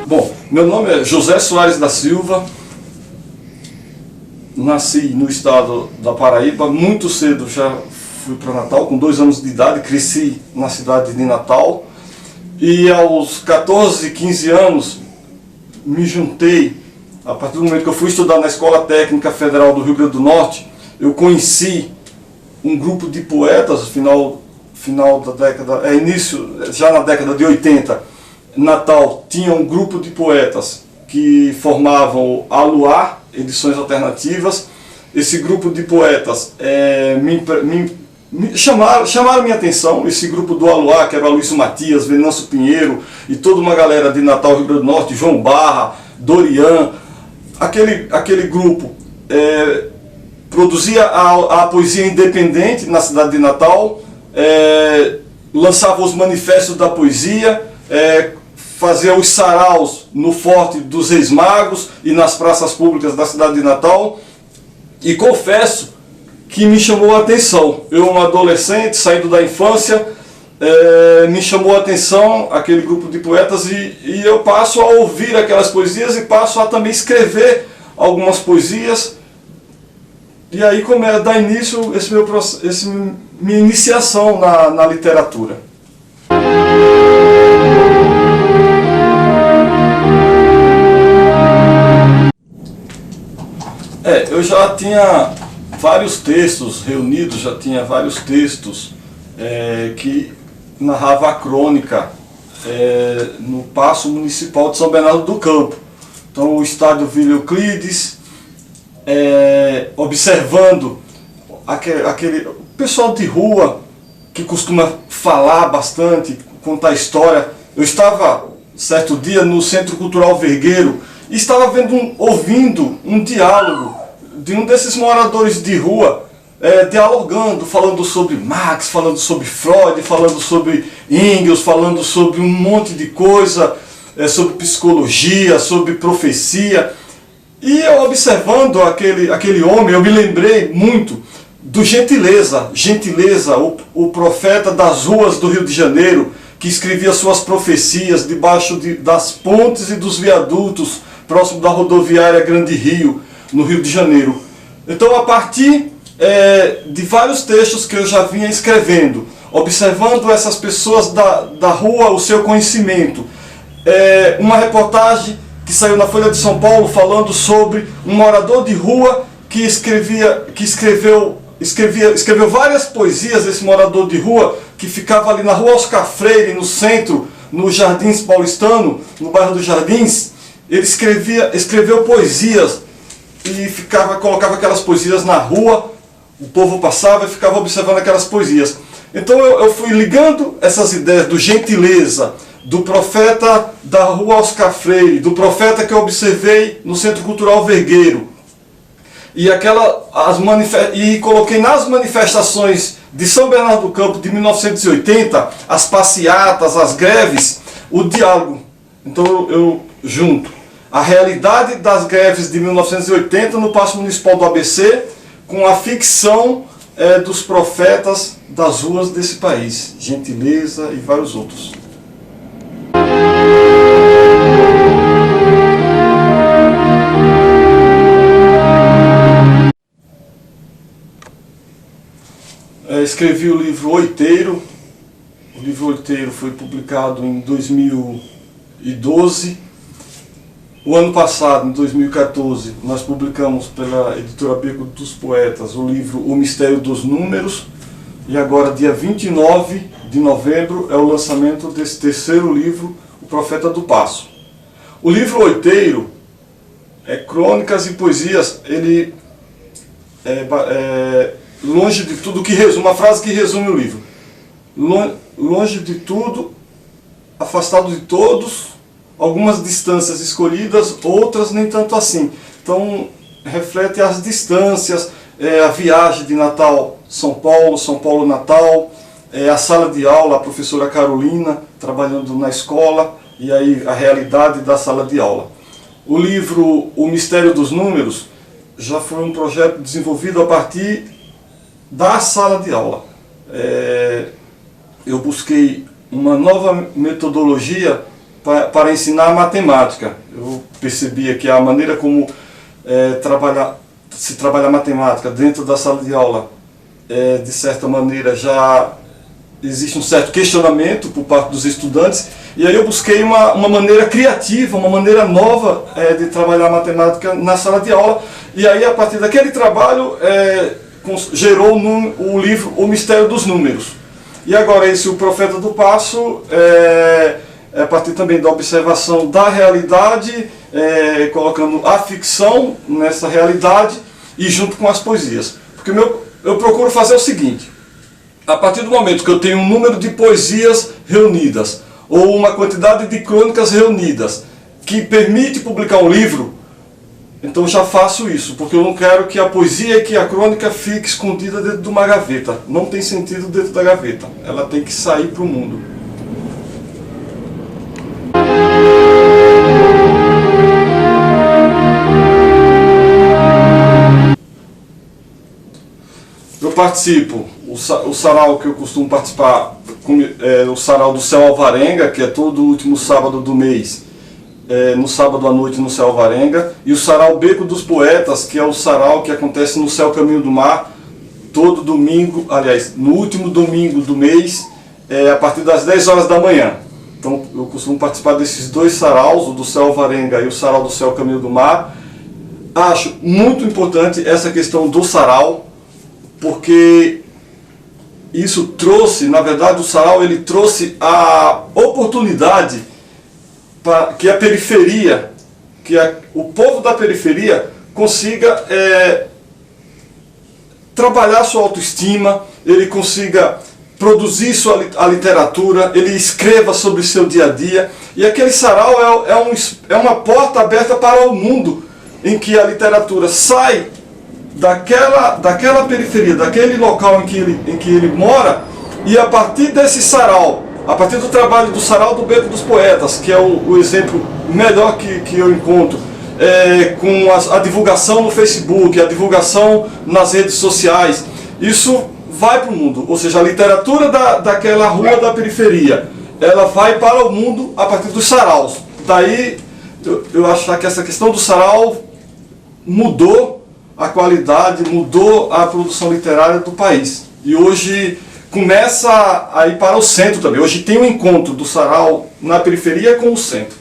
Bom, meu nome é José Soares da Silva, nasci no estado da Paraíba, muito cedo já fui para Natal, com 2 anos de idade, cresci na cidade de Natal e aos 14, 15 anos me juntei, a partir do momento que eu fui estudar na Escola Técnica Federal do Rio Grande do Norte, eu conheci um grupo de poetas, final da década, início, já na década de 80, Natal tinha um grupo de poetas que formavam a Luar, Edições Alternativas. Esse grupo de poetas chamaram minha atenção, esse grupo do Aluá, que era o Aloysio Matias, Venâncio Pinheiro e toda uma galera de Natal, Rio Grande do Norte, João Barra, Dorian, aquele grupo produzia a poesia independente na cidade de Natal, lançava os manifestos da poesia, fazia os saraus no Forte dos Reis Magos e nas praças públicas da cidade de Natal. E confesso que me chamou a atenção. Eu, um adolescente, saindo da infância, me chamou a atenção aquele grupo de poetas e eu passo a ouvir aquelas poesias e passo a também escrever algumas poesias. E aí dá início minha iniciação na literatura. Eu já tinha vários textos reunidos, já tinha vários textos que narrava a crônica no Paço Municipal de São Bernardo do Campo. Então o estádio Vila Euclides, observando aquele pessoal de rua que costuma falar bastante, contar história. Eu estava certo dia no Centro Cultural Vergueiro e estava ouvindo um diálogo de um desses moradores de rua, dialogando, falando sobre Marx, falando sobre Freud, falando sobre Engels, falando sobre um monte de coisa, sobre psicologia, sobre profecia. E eu observando aquele homem, eu me lembrei muito do Gentileza, o profeta das ruas do Rio de Janeiro, que escrevia suas profecias debaixo das pontes e dos viadutos, próximo da rodoviária Grande Rio, no Rio de Janeiro. Então, a partir de vários textos que eu já vinha escrevendo, observando essas pessoas da rua, o seu conhecimento, uma reportagem que saiu na Folha de São Paulo falando sobre um morador de rua que escreveu várias poesias, esse morador de rua, que ficava ali na Rua Oscar Freire, no centro, no Jardins Paulistano, no bairro dos Jardins. Ele escreveu poesias e colocava aquelas poesias na rua, o povo passava e ficava observando aquelas poesias. Então eu fui ligando essas ideias do Gentileza, do profeta da Rua Oscar Freire, do profeta que eu observei no Centro Cultural Vergueiro, e coloquei nas manifestações de São Bernardo do Campo de 1980, as passeatas, as greves, o diálogo. Então eu junto a realidade das greves de 1980 no Paço Municipal do ABC com a ficção dos profetas das ruas desse país, Gentileza e vários outros. Escrevi o livro Oiteiro. O livro Oiteiro foi publicado em 2012. O ano passado, em 2014, nós publicamos pela editora Beco dos Poetas o livro O Mistério dos Números. E agora, dia 29 de novembro, é o lançamento desse terceiro livro, O Profeta do Paço. O livro Oiteiro, crônicas e poesias, ele longe de tudo, uma frase que resume o livro. Longe de tudo, afastado de todos, algumas distâncias escolhidas, outras nem tanto assim. Então, reflete as distâncias, a viagem de Natal, São Paulo, Natal, a sala de aula, a professora Carolina, trabalhando na escola, e aí a realidade da sala de aula. O livro O Mistério dos Números já foi um projeto desenvolvido a partir da sala de aula. Eu busquei uma nova metodologia para ensinar matemática. Eu percebia que a maneira como se trabalha matemática dentro da sala de aula, de certa maneira, já existe um certo questionamento por parte dos estudantes, e aí eu busquei uma maneira criativa, uma maneira nova de trabalhar matemática na sala de aula, e aí a partir daquele trabalho gerou o livro O Mistério dos Números. E agora esse O Profeta do Passo, a partir também da observação da realidade, colocando a ficção nessa realidade e junto com as poesias. Porque eu procuro fazer o seguinte: a partir do momento que eu tenho um número de poesias reunidas, ou uma quantidade de crônicas reunidas, que permite publicar um livro, então já faço isso, porque eu não quero que a poesia e que a crônica fique escondida dentro de uma gaveta. Não tem sentido dentro da gaveta, ela tem que sair para o mundo. Eu participo, o sarau que eu costumo participar, o sarau do Céu Alvarenga, que é todo último sábado do mês, no sábado à noite no Céu Alvarenga, e o sarau Beco dos Poetas, que é o sarau que acontece no Céu Caminho do Mar, todo domingo, aliás, no último domingo do mês, a partir das 10 horas da manhã. Então eu costumo participar desses dois saraus, o do Céu Alvarenga e o sarau do Céu Caminho do Mar. Acho muito importante essa questão do sarau, porque isso trouxe, na verdade o sarau ele trouxe a oportunidade para que a periferia, o povo da periferia consiga trabalhar sua autoestima, ele consiga produzir a literatura, ele escreva sobre o seu dia a dia, e aquele sarau é uma porta aberta para o mundo, em que a literatura sai daquela periferia, daquele local em que ele mora, e a partir desse sarau, a partir do trabalho do sarau do Beco dos Poetas, que é o exemplo melhor que eu encontro, com a divulgação no Facebook, a divulgação nas redes sociais, isso vai para o mundo, ou seja, a literatura daquela rua da periferia, ela vai para o mundo a partir dos saraus. Daí eu acho que essa questão do sarau mudou a qualidade, mudou a produção literária do país. E hoje começa a ir para o centro também. Hoje tem um encontro do sarau na periferia com o centro.